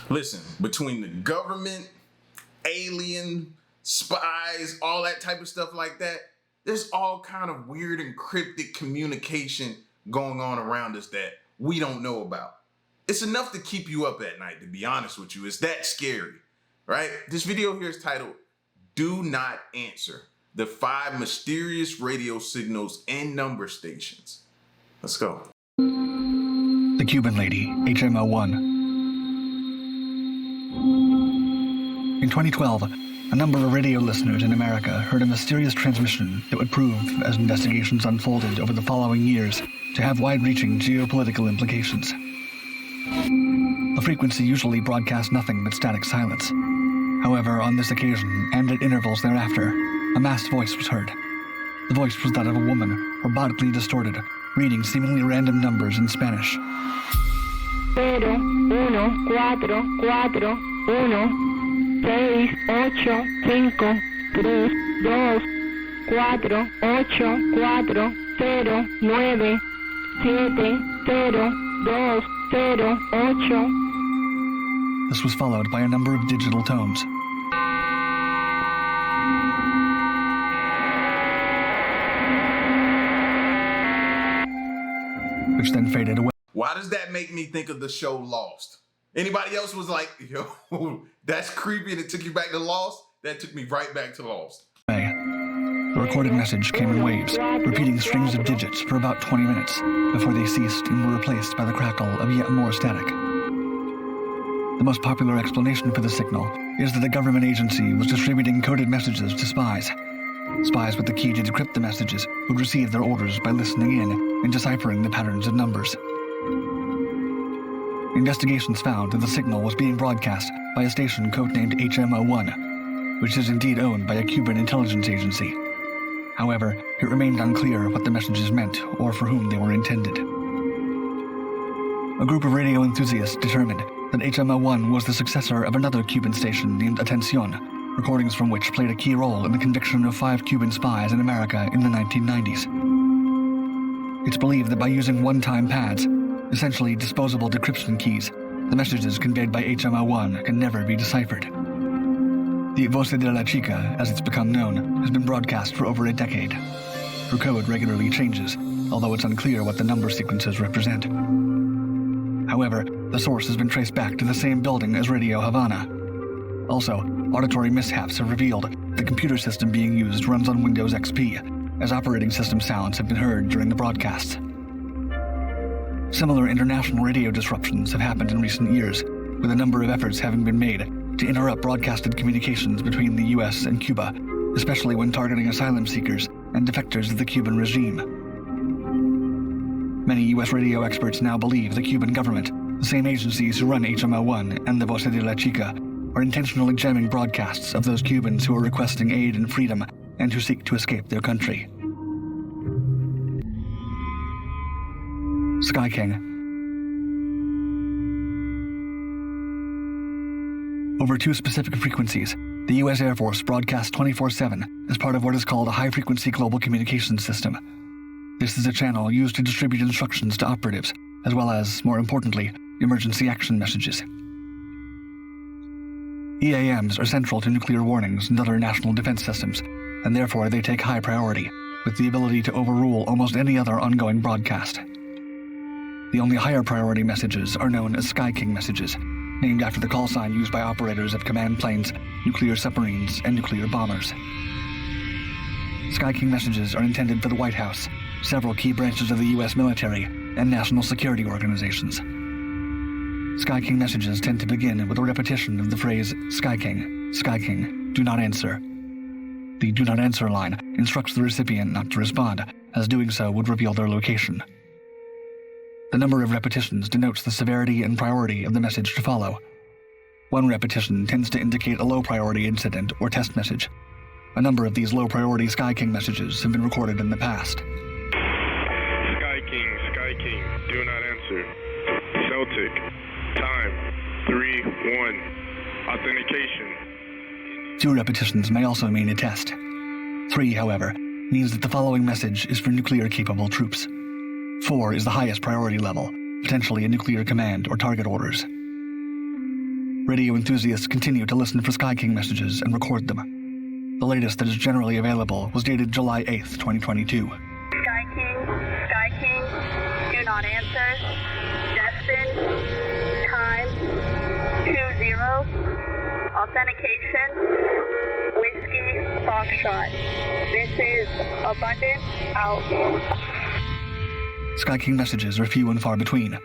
Listen, between the government, alien, spies, all that type of stuff like that, there's all kind of weird encrypted communication going on around us that we don't know about. It's enough to keep you up at night, to be honest with you. It's that scary, right? This video here is titled, Do Not Answer, the 5 mysterious radio signals and number stations. Let's go. The Cuban Lady, HMO1. In 2012, a number of radio listeners in America heard a mysterious transmission that would prove, as investigations unfolded over the following years, to have wide-reaching geopolitical implications. The frequency usually broadcast nothing but static silence. However, on this occasion, and at intervals thereafter, a masked voice was heard. The voice was that of a woman, robotically distorted, reading seemingly random numbers in Spanish. 0, 1, 4, 4, 1, 6, 8, 5, 3, 2, 4, 8, 4, 0, 9, 7, 0, 2, 0, 8. This was followed by a number of digital tones. Which then faded away. Why does that make me think of the show Lost? Anybody else was like, yo, that's creepy and it took you back to Lost? That took me right back to Lost. The recorded message came in waves, repeating strings of digits for about 20 minutes before they ceased and were replaced by the crackle of yet more static. The most popular explanation for the signal is that a government agency was distributing coded messages to spies. Spies with the key to decrypt the messages would receive their orders by listening in and deciphering the patterns of numbers. Investigations found that the signal was being broadcast by a station codenamed HMO1, which is indeed owned by a Cuban intelligence agency. However, it remained unclear what the messages meant or for whom they were intended. A group of radio enthusiasts determined that HMO1 was the successor of another Cuban station named Atención, recordings from which played a key role in the conviction of 5 Cuban spies in America in the 1990s. It's believed that by using one-time pads, essentially disposable decryption keys, the messages conveyed by HMO1 can never be deciphered. The Voz de la Chica, as it's become known, has been broadcast for over a decade. Her code regularly changes, although it's unclear what the number sequences represent. However, the source has been traced back to the same building as Radio Havana. Also, auditory mishaps have revealed the computer system being used runs on Windows XP, as operating system sounds have been heard during the broadcasts. Similar international radio disruptions have happened in recent years, with a number of efforts having been made to interrupt broadcasted communications between the US and Cuba, especially when targeting asylum seekers and defectors of the Cuban regime. Many US radio experts now believe the Cuban government, the same agencies who run HMO1 and the Voz de la Chica, are intentionally jamming broadcasts of those Cubans who are requesting aid and freedom and who seek to escape their country. Sky King. Over 2 specific frequencies, the U.S. Air Force broadcasts 24/7 as part of what is called a high-frequency global communications system. This is a channel used to distribute instructions to operatives, as well as, more importantly, emergency action messages. EAMs are central to nuclear warnings and other national defense systems, and therefore they take high priority, with the ability to overrule almost any other ongoing broadcast. The only higher priority messages are known as Sky King messages, named after the call sign used by operators of command planes, nuclear submarines, and nuclear bombers. Sky King messages are intended for the White House, several key branches of the U.S. military, and national security organizations. Sky King messages tend to begin with a repetition of the phrase, Sky King, do not answer. The do not answer line instructs the recipient not to respond, as doing so would reveal their location. The number of repetitions denotes the severity and priority of the message to follow. 1 repetition tends to indicate a low-priority incident or test message. A number of these low-priority Sky King messages have been recorded in the past. Sky King, do not answer. Celtic, time, 3-1, authentication. 2 repetitions may also mean a test. 3, however, means that the following message is for nuclear-capable troops. 4 is the highest priority level, potentially a nuclear command or target orders. radio enthusiasts continue to listen for Sky King messages and record them. The latest that is generally available was dated July 8th, 2022. Sky King, do not answer. Destin, time, 20, authentication, whiskey, Foxtrot. This is Abundant, out. Sky King messages are few and far between.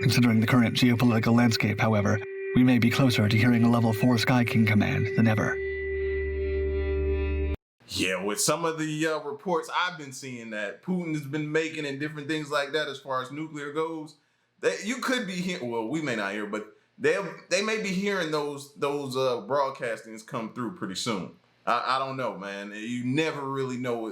Considering the current geopolitical landscape, however, we may be closer to hearing a level 4 Sky King command than ever. Yeah, with some of the reports I've been seeing that Putin has been making and different things like that as far as nuclear goes, that you could be hearing, well, we may not hear, but they may be hearing those broadcastings come through pretty soon. I don't know, man. You never really know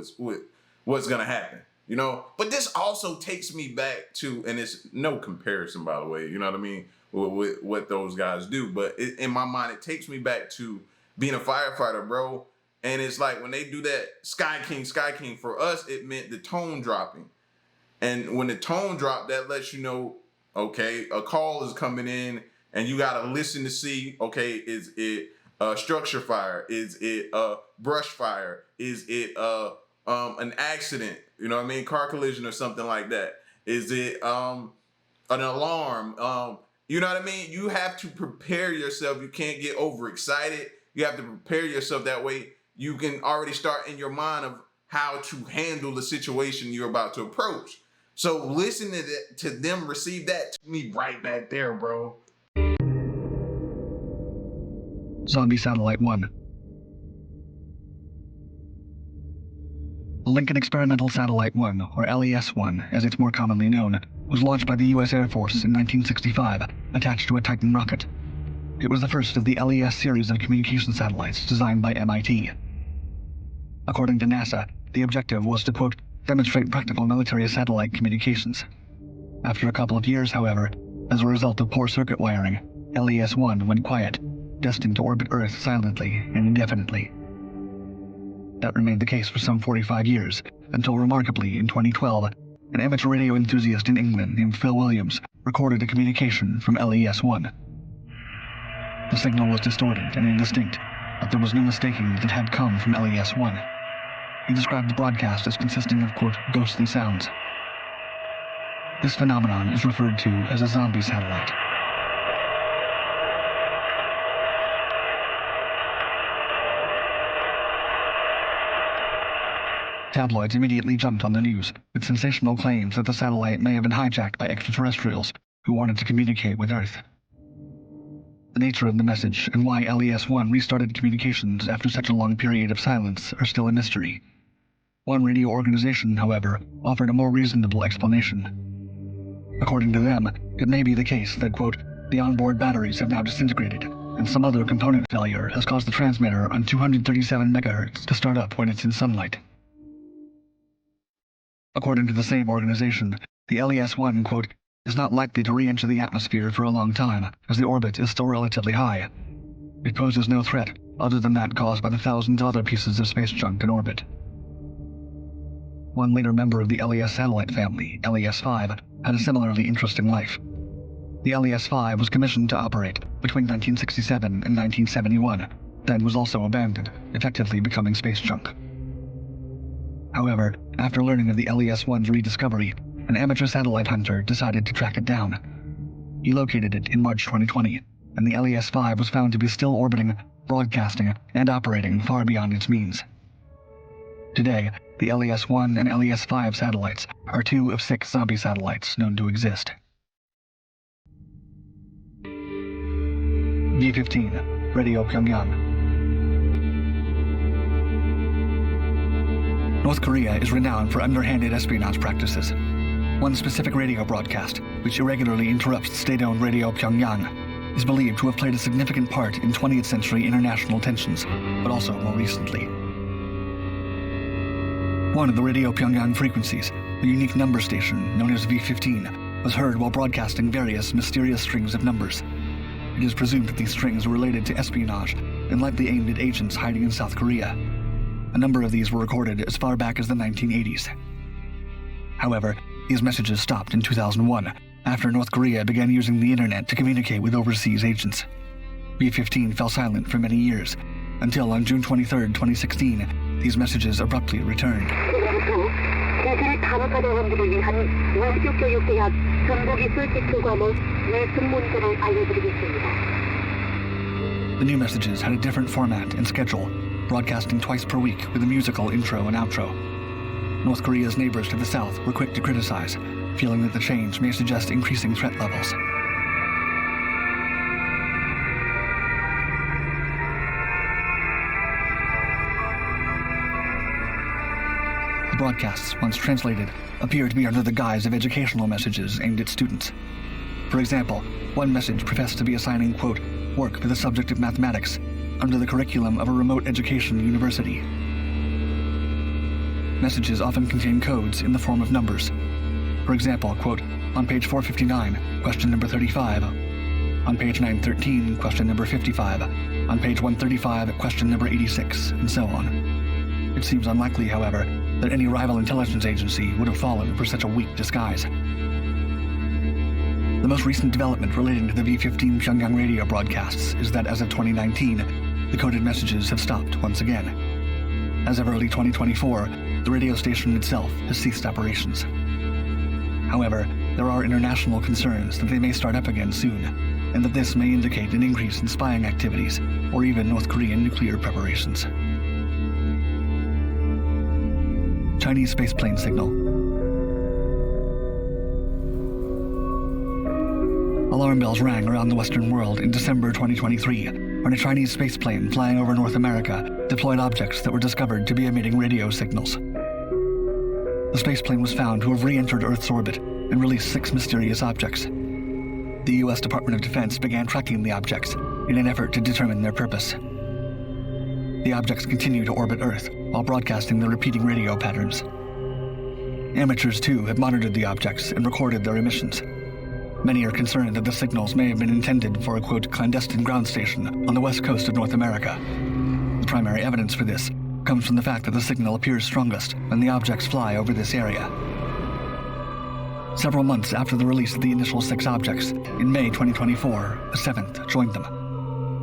what's going to happen, you know? But this also takes me back to, and it's no comparison, by the way, you know what I mean, with what those guys do. But in my mind, it takes me back to being a firefighter, bro. And it's like when they do that Sky King, for us, it meant the tone dropping. And when the tone dropped, that lets you know, okay, a call is coming in and you got to listen to see, okay, is it structure fire? Is it brush fire? Is it an accident? You know what I mean? Car collision or something like that. Is it an alarm? You know what I mean? You have to prepare yourself. You can't get overexcited. You have to prepare yourself that way. You can already start in your mind of how to handle the situation you're about to approach. So listening to them receive that to me right back there, bro. Zombie Satellite 1. The Lincoln Experimental Satellite 1, or LES-1, as it's more commonly known, was launched by the U.S. Air Force in 1965, attached to a Titan rocket. It was the first of the LES series of communication satellites designed by MIT. According to NASA, the objective was to, quote, demonstrate practical military satellite communications. After a couple of years, however, as a result of poor circuit wiring, LES-1 went quiet, destined to orbit Earth silently and indefinitely. That remained the case for some 45 years, until remarkably, in 2012, an amateur radio enthusiast in England named Phil Williams recorded a communication from LES-1. The signal was distorted and indistinct, but there was no mistaking that it had come from LES-1. He described the broadcast as consisting of, quote, ghostly sounds. This phenomenon is referred to as a zombie satellite. Tabloids immediately jumped on the news, with sensational claims that the satellite may have been hijacked by extraterrestrials who wanted to communicate with Earth. The nature of the message and why LES-1 restarted communications after such a long period of silence are still a mystery. One radio organization, however, offered a more reasonable explanation. According to them, it may be the case that, quote, the onboard batteries have now disintegrated, and some other component failure has caused the transmitter on 237 MHz to start up when it's in sunlight. According to the same organization, the LES-1, quote, is not likely to re-enter the atmosphere for a long time, as the orbit is still relatively high. It poses no threat, other than that caused by the thousands of other pieces of space junk in orbit. One later member of the LES satellite family, LES-5, had a similarly interesting life. The LES-5 was commissioned to operate between 1967 and 1971, then was also abandoned, effectively becoming space junk. However, after learning of the LES-1's rediscovery, an amateur satellite hunter decided to track it down. He located it in March 2020, and the LES-5 was found to be still orbiting, broadcasting, and operating far beyond its means. Today, the LES-1 and LES-5 satellites are 2 of 6 zombie satellites known to exist. V-15, Radio Pyongyang. North Korea is renowned for underhanded espionage practices. One specific radio broadcast, which irregularly interrupts state-owned Radio Pyongyang, is believed to have played a significant part in 20th century international tensions, but also more recently. One of the Radio Pyongyang frequencies, a unique number station known as V-15, was heard while broadcasting various mysterious strings of numbers. It is presumed that these strings were related to espionage and likely aimed at agents hiding in South Korea. A number of these were recorded as far back as the 1980s. However, these messages stopped in 2001, after North Korea began using the internet to communicate with overseas agents. B-15 fell silent for many years, until on June 23, 2016, these messages abruptly returned. 기술 간호사 대원들을 위한 원격 교육 대학 전국 기술 기술 과목 예습 문제를 알려드리겠습니다. The new messages had a different format and schedule, broadcasting twice per week with a musical intro and outro. North Korea's neighbors to the south were quick to criticize, feeling that the change may suggest increasing threat levels. The broadcasts, once translated, appear to be under the guise of educational messages aimed at students. For example, one message professed to be assigning, quote, work for the subject of mathematics under the curriculum of a remote education university. Messages often contain codes in the form of numbers. For example, quote, on page 459, question number 35. On page 913, question number 55. On page 135, question number 86, and so on. It seems unlikely, however, that any rival intelligence agency would have fallen for such a weak disguise. The most recent development relating to the V-15 Pyongyang radio broadcasts is that as of 2019, the coded messages have stopped once again. As of early 2024, the radio station itself has ceased operations. However, there are international concerns that they may start up again soon, and that this may indicate an increase in spying activities, or even North Korean nuclear preparations. Chinese spaceplane signal. Alarm bells rang around the Western world in December 2023 when a Chinese spaceplane flying over North America deployed objects that were discovered to be emitting radio signals. The spaceplane was found to have re-entered Earth's orbit and released 6 mysterious objects. The U.S. Department of Defense began tracking the objects in an effort to determine their purpose. The objects continue to orbit Earth while broadcasting the repeating radio patterns. Amateurs, too, have monitored the objects and recorded their emissions. Many are concerned that the signals may have been intended for a, quote, clandestine ground station on the west coast of North America. The primary evidence for this comes from the fact that the signal appears strongest when the objects fly over this area. Several months after the release of the initial 6 objects, in May 2024, a 7th joined them.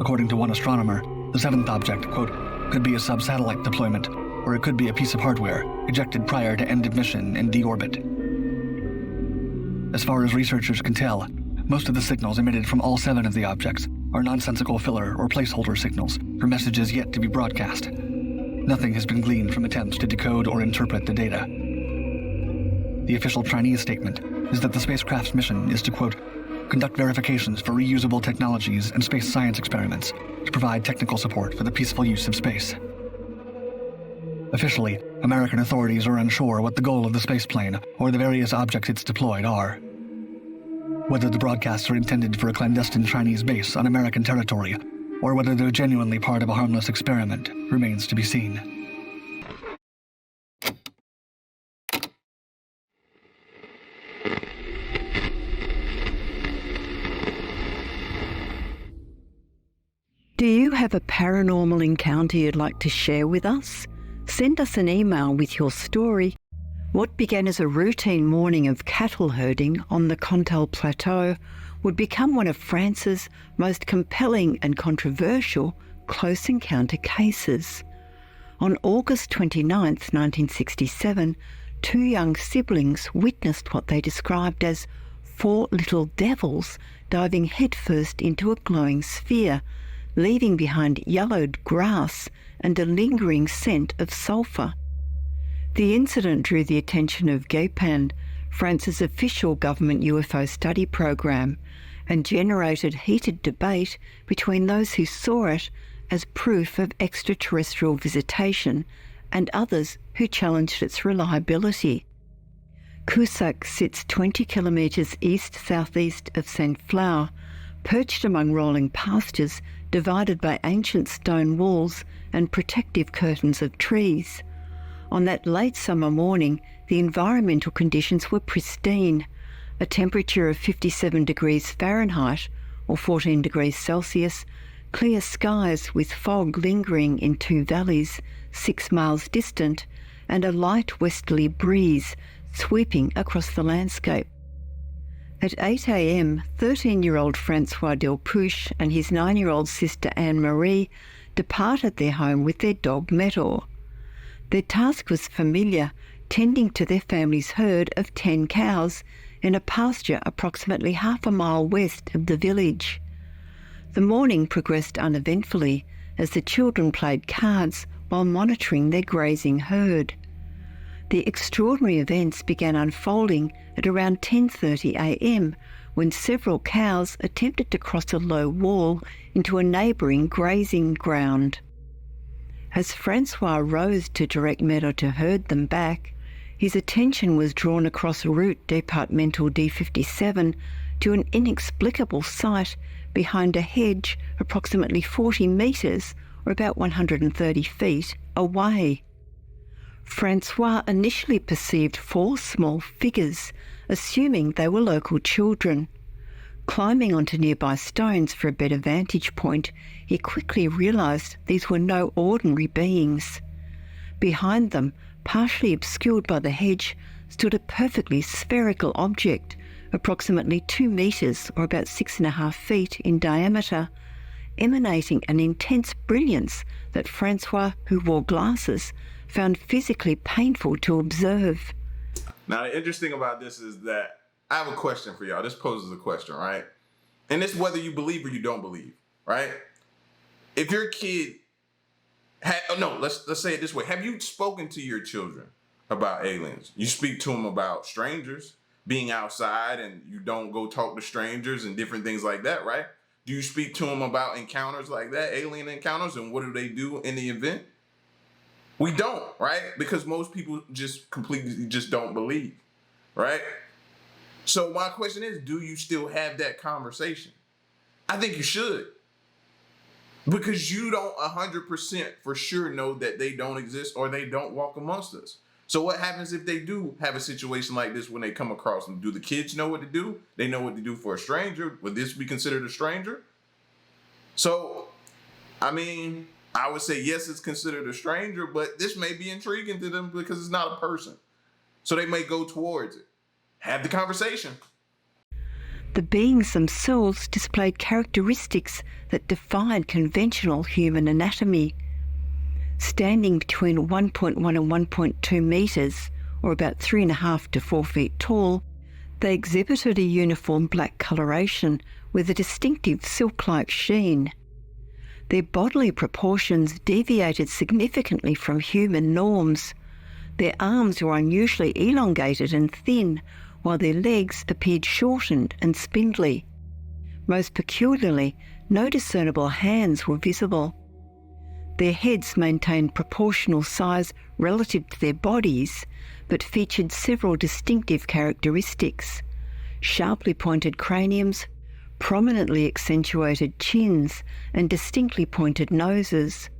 According to one astronomer, the 7th object, quote, could be a sub-satellite deployment, or it could be a piece of hardware ejected prior to end of mission and deorbit. As far as researchers can tell, most of the signals emitted from all 7 of the objects are nonsensical filler or placeholder signals for messages yet to be broadcast. Nothing has been gleaned from attempts to decode or interpret the data. The official Chinese statement is that the spacecraft's mission is to, quote, conduct verifications for reusable technologies and space science experiments to provide technical support for the peaceful use of space. Officially, American authorities are unsure what the goal of the spaceplane or the various objects it's deployed are. Whether the broadcasts are intended for a clandestine Chinese base on American territory, or whether they're genuinely part of a harmless experiment, remains to be seen. Do you have a paranormal encounter you'd like to share with us? Send us an email with your story. What began as a routine morning of cattle herding on the Contal Plateau would become one of France's most compelling and controversial close encounter cases. On August 29, 1967, 2 young siblings witnessed what they described as 4 little devils diving headfirst into a glowing sphere, leaving behind yellowed grass and a lingering scent of sulphur. The incident drew the attention of GEPAN, France's official government UFO study program, and generated heated debate between those who saw it as proof of extraterrestrial visitation and others who challenged its reliability. Cusack sits 20 kilometres east-southeast of Saint-Flour, perched among rolling pastures divided by ancient stone walls and protective curtains of trees. On that late summer morning, the environmental conditions were pristine. A temperature of 57 degrees Fahrenheit, or 14 degrees Celsius, clear skies with fog lingering in 2 valleys 6 miles distant, and a light westerly breeze sweeping across the landscape. At 8 a.m, 13-year-old Francois Delpouche and his 9-year-old sister Anne-Marie departed their home with their dog Metor. Their task was familiar, tending to their family's herd of 10 cows in a pasture approximately half a mile west of the village. The morning progressed uneventfully as the children played cards while monitoring their grazing herd. The extraordinary events began unfolding at around 10:30 a.m. when several cows attempted to cross a low wall into a neighbouring grazing ground. As Francois rose to direct Metor to herd them back, his attention was drawn across Route Départementale D57 to an inexplicable sight behind a hedge approximately 40 metres, or about 130 feet, away. Francois initially perceived 4 small figures, assuming they were local children. Climbing onto nearby stones for a better vantage point, he quickly realised these were no ordinary beings. Behind them, partially obscured by the hedge, stood a perfectly spherical object, approximately 2 metres or about 6.5 feet in diameter, emanating an intense brilliance that Francois, who wore glasses, found physically painful to observe. Now, the interesting about this is that I have a question for y'all. This poses a question, right? And it's whether you believe or you don't believe, right? If your kid let's say it this way. Have you spoken to your children about aliens? You speak to them about strangers being outside and you don't go talk to strangers and different things like that, right? Do you speak to them about encounters like that, alien encounters, and what do they do in the event? We don't, right? Because most people just completely just don't believe, right? So my question is, do you still have that conversation? I think you should. Because you don't 100% for sure know that they don't exist or they don't walk amongst us. So what happens if they do have a situation like this when they come across them? Do the kids know what to do? They know what to do for a stranger. Would this be considered a stranger? So, I mean, I would say yes, it's considered a stranger, but this may be intriguing to them because it's not a person. So they may go towards it. Have the conversation. The beings themselves displayed characteristics that defied conventional human anatomy. Standing between 1.1 and 1.2 metres, or about 3.5 to 4 feet tall, they exhibited a uniform black coloration with a distinctive silk-like sheen. Their bodily proportions deviated significantly from human norms. Their arms were unusually elongated and thin, while their legs appeared shortened and spindly. Most peculiarly, no discernible hands were visible. Their heads maintained proportional size relative to their bodies, but featured several distinctive characteristics: sharply pointed craniums, prominently accentuated chins, and distinctly pointed noses.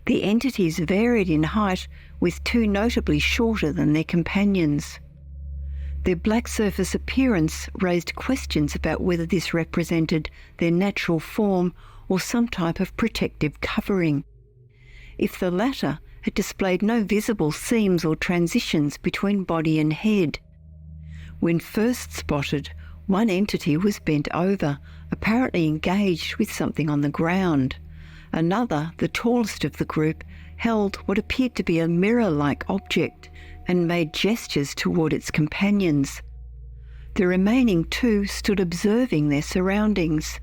The entities varied in height, with 2 notably shorter than their companions. Their black surface appearance raised questions about whether this represented their natural form or some type of protective covering. If the latter, it displayed no visible seams or transitions between body and head. When first spotted, one entity was bent over, apparently engaged with something on the ground. Another, the tallest of the group, held what appeared to be a mirror-like object and made gestures toward its companions. The remaining 2 stood observing their surroundings.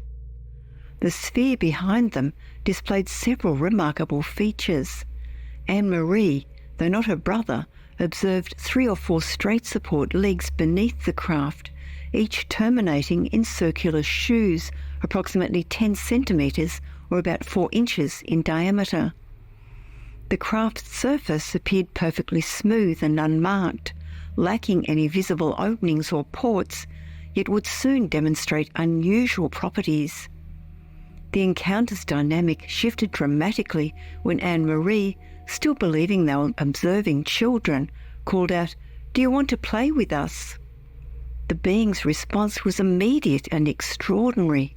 The sphere behind them displayed several remarkable features. Anne-Marie, though not her brother, observed 3 or 4 straight support legs beneath the craft, each terminating in circular shoes, approximately 10 centimetres or about 4 inches in diameter. The craft's surface appeared perfectly smooth and unmarked, lacking any visible openings or ports, yet would soon demonstrate unusual properties. The encounter's dynamic shifted dramatically when Anne-Marie, still believing they were observing children, called out, "Do you want to play with us?" The being's response was immediate and extraordinary.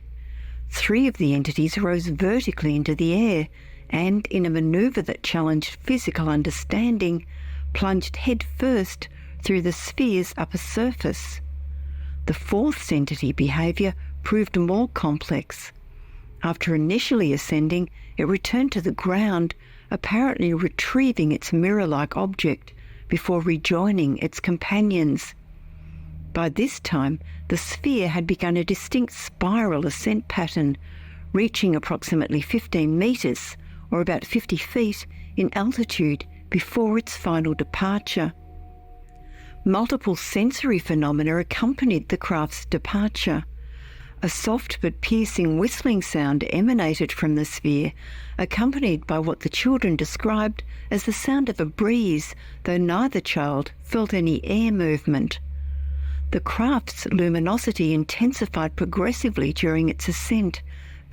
3 of the entities rose vertically into the air and, in a manoeuvre that challenged physical understanding, plunged head first through the sphere's upper surface. The fourth entity behaviour proved more complex. After initially ascending, it returned to the ground, apparently retrieving its mirror-like object before rejoining its companions. By this time, the sphere had begun a distinct spiral ascent pattern, reaching approximately 15 metres, or about 50 feet, in altitude before its final departure. Multiple sensory phenomena accompanied the craft's departure. A soft but piercing whistling sound emanated from the sphere, accompanied by what the children described as the sound of a breeze, though neither child felt any air movement. The craft's luminosity intensified progressively during its ascent,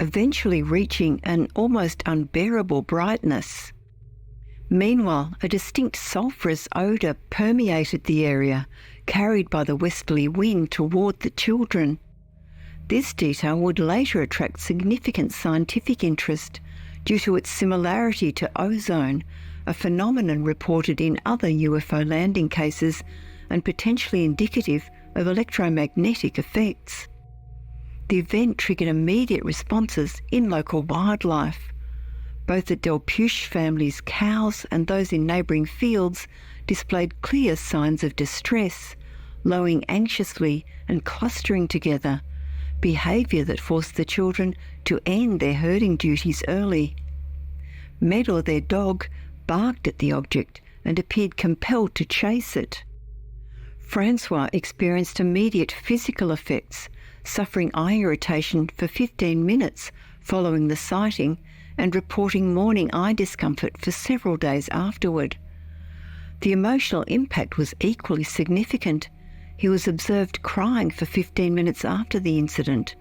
eventually reaching an almost unbearable brightness. Meanwhile, a distinct sulphurous odour permeated the area, carried by the westerly wind toward the children. This detail would later attract significant scientific interest due to its similarity to ozone, a phenomenon reported in other UFO landing cases and potentially indicative of electromagnetic effects. The event triggered immediate responses in local wildlife. Both the Delpuche family's cows and those in neighbouring fields displayed clear signs of distress, lowing anxiously and clustering together, behaviour that forced the children to end their herding duties early. Meadow, their dog, barked at the object and appeared compelled to chase it. Francois experienced immediate physical effects, suffering eye irritation for 15 minutes following the sighting and reporting morning eye discomfort for several days afterward. The emotional impact was equally significant. He was observed crying for 15 minutes after the incident,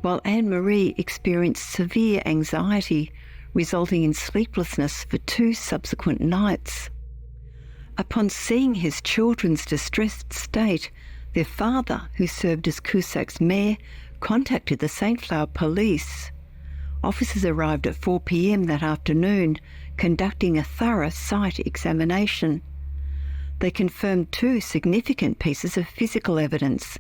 while Anne-Marie experienced severe anxiety, resulting in sleeplessness for 2 subsequent nights. Upon seeing his children's distressed state, their father, who served as Cusac's mayor, contacted the St. Flour police. Officers arrived at 4 p.m. that afternoon, conducting a thorough site examination. They confirmed 2 significant pieces of physical evidence: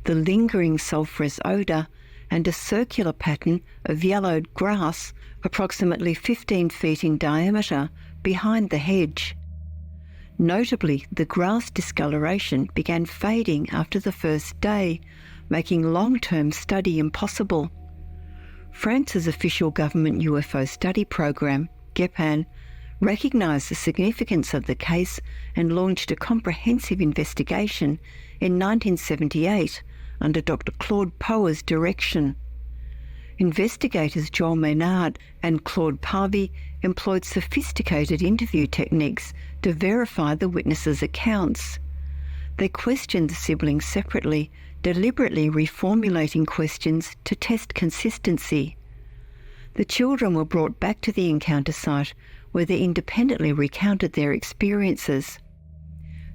the lingering sulphurous odour and a circular pattern of yellowed grass approximately 15 feet in diameter behind the hedge. Notably, the grass discoloration began fading after the first day, making long-term study impossible. France's official government UFO study program, GEPAN, recognised the significance of the case and launched a comprehensive investigation in 1978 under Dr. Claude Poer's direction. Investigators Joel Maynard and Claude Parvy employed sophisticated interview techniques to verify the witnesses' accounts. They questioned the siblings separately, deliberately reformulating questions to test consistency. The children were brought back to the encounter site, where they independently recounted their experiences.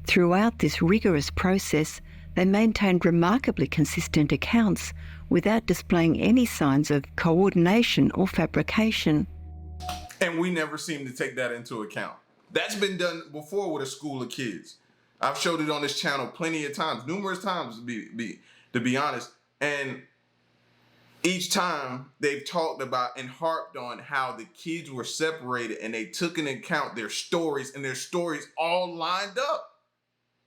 Throughout this rigorous process, they maintained remarkably consistent accounts without displaying any signs of coordination or fabrication. And we never seem to take that into account. That's been done before with a school of kids. I've showed it on this channel plenty of times, numerous times to be honest. And each time they've talked about and harped on how the kids were separated and they took into account their stories, and their stories all lined up.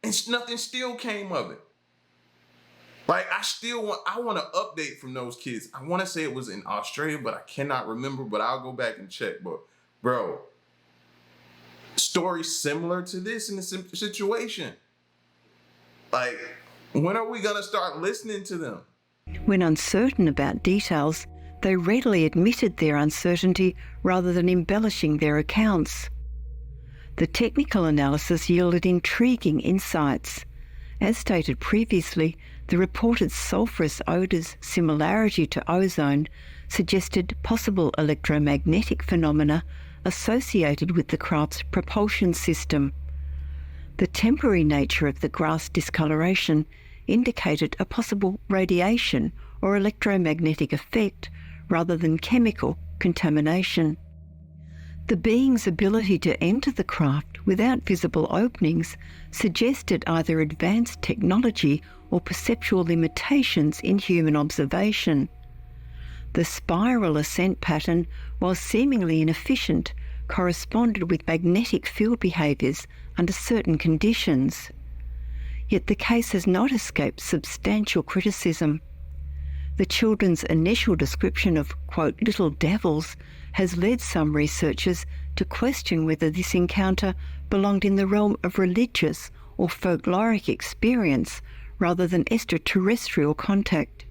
And nothing still came of it. Like, I want an update from those kids. I want to say it was in Australia, but I cannot remember, but I'll go back and check. But bro, stories similar to this in the situation. Like, when are we going to start listening to them? When uncertain about details, they readily admitted their uncertainty rather than embellishing their accounts. The technical analysis yielded intriguing insights. As stated previously, the reported sulphurous odour's similarity to ozone suggested possible electromagnetic phenomena associated with the craft's propulsion system. The temporary nature of the grass discoloration indicated a possible radiation or electromagnetic effect rather than chemical contamination. The being's ability to enter the craft without visible openings suggested either advanced technology or perceptual limitations in human observation. The spiral ascent pattern, while seemingly inefficient, corresponded with magnetic field behaviours under certain conditions. Yet the case has not escaped substantial criticism. The children's initial description of, quote, little devils has led some researchers to question whether this encounter belonged in the realm of religious or folkloric experience rather than extraterrestrial contact.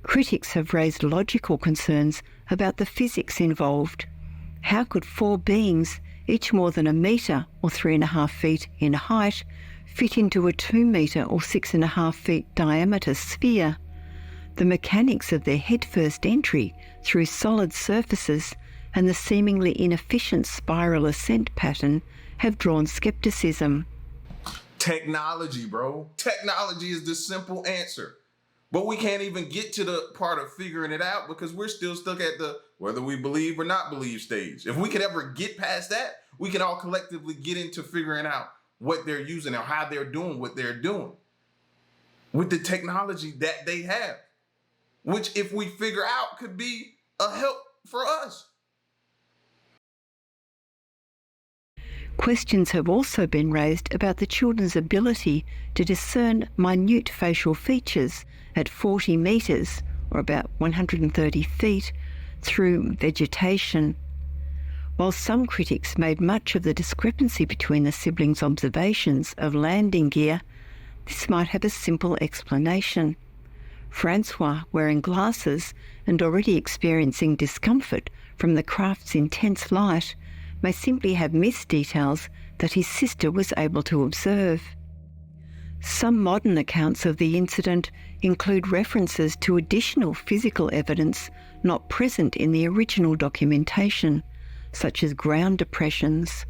Critics have raised logical concerns about the physics involved. How could four beings, each more than a metre or 3.5 feet in height, fit into a 2 metre or 6.5 feet diameter sphere? The mechanics of their headfirst entry through solid surfaces and the seemingly inefficient spiral ascent pattern have drawn scepticism. Technology, bro. Technology is the simple answer. But we can't even get to the part of figuring it out because we're still stuck at the whether we believe or not believe stage. If we could ever get past that, we can all collectively get into figuring out what they're using or how they're doing what they're doing with the technology that they have, which if we figure out could be a help for us. Questions have also been raised about the children's ability to discern minute facial features at 40 metres, or about 130 feet, through vegetation. While some critics made much of the discrepancy between the siblings' observations of landing gear, this might have a simple explanation. Francois, wearing glasses and already experiencing discomfort from the craft's intense light, may simply have missed details that his sister was able to observe. Some modern accounts of the incident include references to additional physical evidence not present in the original documentation, such as ground depressions.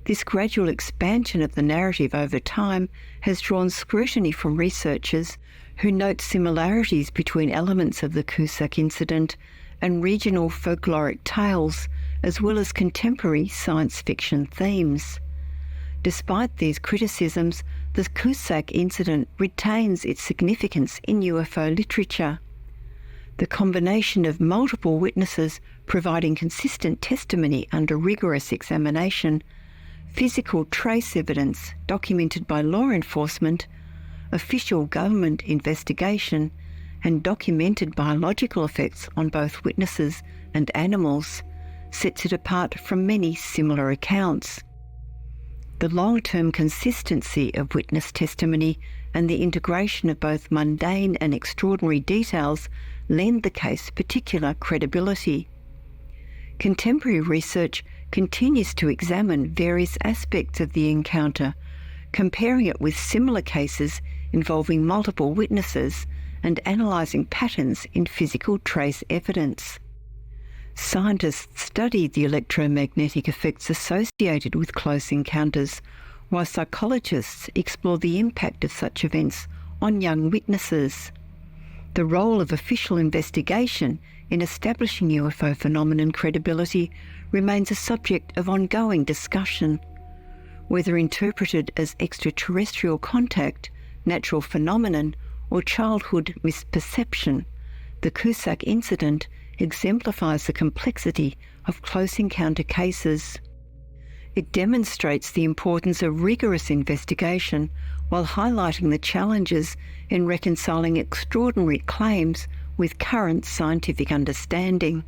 This gradual expansion of the narrative over time has drawn scrutiny from researchers who note similarities between elements of the Cusack incident and regional folkloric tales, as well as contemporary science fiction themes. Despite these criticisms, the Cusack incident retains its significance in UFO literature. The combination of multiple witnesses providing consistent testimony under rigorous examination, physical trace evidence documented by law enforcement, official government investigation, and documented biological effects on both witnesses and animals sets it apart from many similar accounts. The long-term consistency of witness testimony and the integration of both mundane and extraordinary details lend the case particular credibility. Contemporary research continues to examine various aspects of the encounter, comparing it with similar cases involving multiple witnesses and analysing patterns in physical trace evidence. Scientists study the electromagnetic effects associated with close encounters, while psychologists explore the impact of such events on young witnesses. The role of official investigation in establishing UFO phenomenon credibility remains a subject of ongoing discussion. Whether interpreted as extraterrestrial contact, natural phenomenon, or childhood misperception, the Cusack incident exemplifies the complexity of close encounter cases. It demonstrates the importance of rigorous investigation while highlighting the challenges in reconciling extraordinary claims with current scientific understanding.